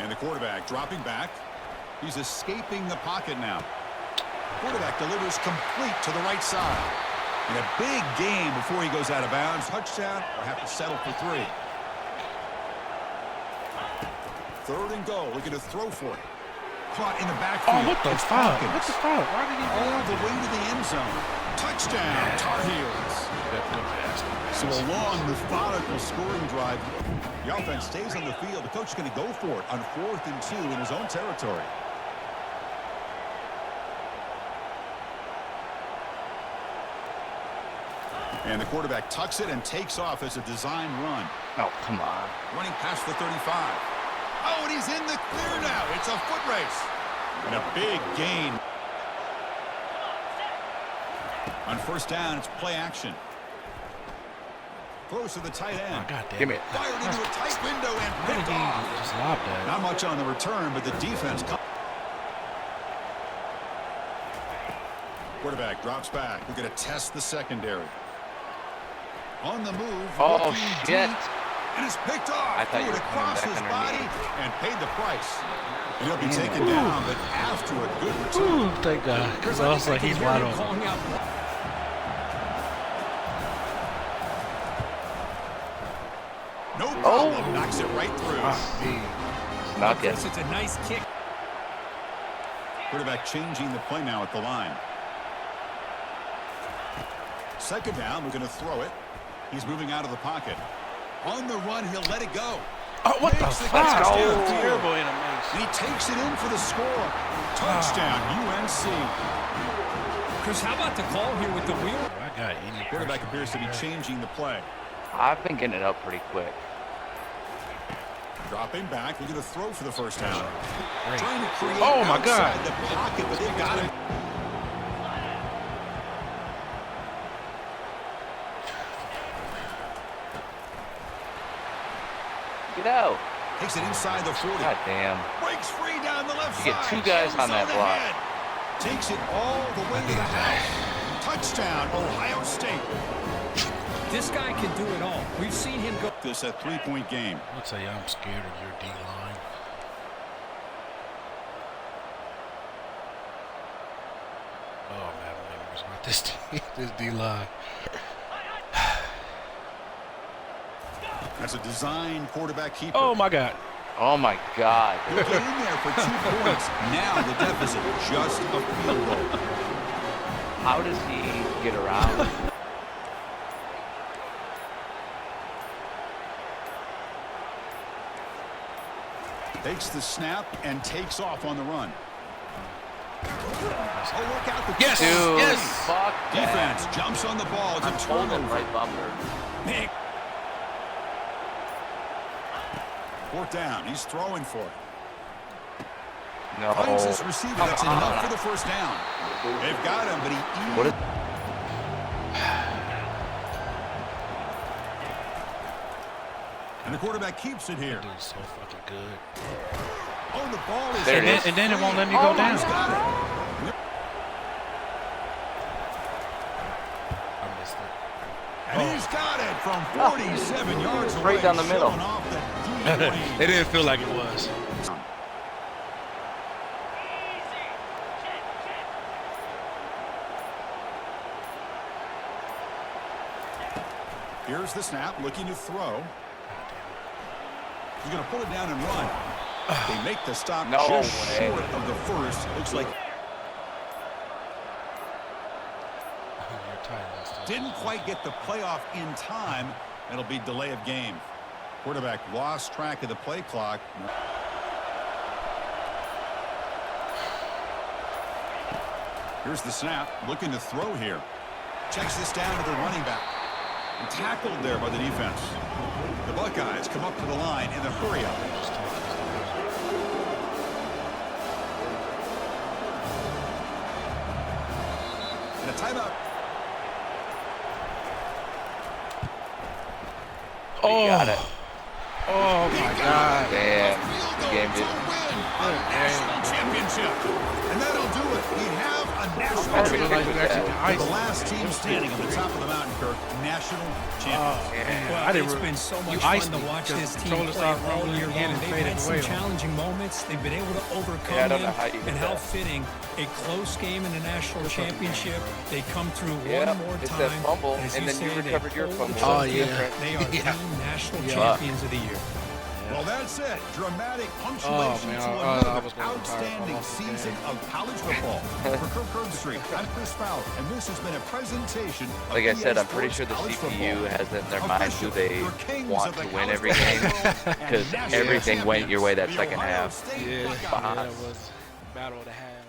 And the quarterback dropping back. He's escaping the pocket now. Quarterback delivers complete to the right side. And a big game before he goes out of bounds. Touchdown or have to settle for 3. 3rd and goal. Looking to throw for it. Caught in the backfield. Oh, what the fuck? What the fuck? Why did he go all the way to the end zone? Touchdown, Tar Heels. So a long, methodical scoring drive. The offense stays on the field. The coach is going to go for it on 4th and 2 in his own territory. And the quarterback tucks it and takes off as a design run. Oh, come on. Running past the 35. Oh, and he's in the clear now. It's a foot race. And a big gain. On 1st down, it's play action. Throws to the tight end. Oh, God damn. Give me it. Fired into a tight window and picked off. Just lobbed that. Not much on the return, but the defense. Quarterback drops back. We're going to test the secondary. On the move. Oh, shit. And it's picked off. I thought you Threw were it coming across back his underneath. body and paid the price. And he'll be taken down, but after a good return. Ooh, thank God. Because I was like, he's wide open. No problem. Knocks it right through. Snuck it. It's a nice kick. Quarterback changing the play now at the line. 2nd down, we're going to throw it. He's moving out of the pocket. On the run, he'll let it go. Oh, what the fuck? Terrible animation. And he takes it in for the score. Touchdown, UNC. Chris, how about the call here with the wheel? I got any Quarterback appears to be changing the play. I've been getting it up pretty quick. Dropping back, we're going to throw for the 1st down. Great. Trying to create Oh, my God. outside the pocket, but they've got it. Get out. Takes it inside the 40. God damn. Breaks free down the left You side. get 2 guys on that block. Takes it all the way to the house. Touchdown, Ohio State. This guy can do it all. We've seen him go. This a 3-point game. I'll tell you, I'm scared of your D-line. Oh, man, I'm nervous about this D-line. That's a design quarterback keeper. Oh, my God. Oh, my God. He'll get in there for 2 points. Now the deficit, just a field goal. How does he get around? Takes the snap and takes off on the run. Oh, look out. Yes. Dude, Yes. fuck that. Defense jumps on the ball. It's I'm a holding turnover. right bumper. Big. 4th down. He's throwing for it. No. Finds his receiver. Come That's on. enough for the 1st down. They've got him, but he... What is... And the quarterback keeps it here. Dude's so fucking good. Oh, the ball is... There it is. And then it won't let me go down. He's got it. I missed it. And he's got it from 47 yards away. Right down the middle. showing off that deep range. It didn't feel like it was. Here's the snap, looking to throw. He's going to pull it down and run. They make the stop No just way. short of the first. Looks like didn't quite get the playoff in time. It'll be delay of game. Quarterback lost track of the play clock. Here's the snap, looking to throw here. Checks this down to the running back. And tackled there by the defense. The Buckeyes come up to the line in the hurry-up. And a timeout. Oh, got it. Oh, my God. Damn. The game did. National championship. And that'll do it We have a national That's Look like you championship. actually can ice The it. last team standing on the top of the mountain, Kirk, national champions. Well, I didn't it's re- been so much you fun iced to me watch because this the team controller play started all rolling year again long. and They've faded had some away on me. challenging moments. They've been able to overcome Yeah, I don't them. know how you hit And how that. fitting a close game in a national championship. They come through Yeah, one more it's time. that fumble, As and then you say, they recovered your hold the fumble. Oh, trophy. yeah. They are Yeah. the national Yeah. champions of the year. Well, that's it. Dramatic punctuation man, to I another was gonna retire if I outstanding lost the season game. of college football. For Kirk Herbstreit, I'm Chris Fowler, and this has been a presentation of Like I said, EA I'm pretty Sports sure the College CPU Football. has in their mind who Officially, they your kings want of the to win college every football game, world and because national everything went your way that champions, second the Ohio half. State Yeah, Buckeyes. that was battle of the half.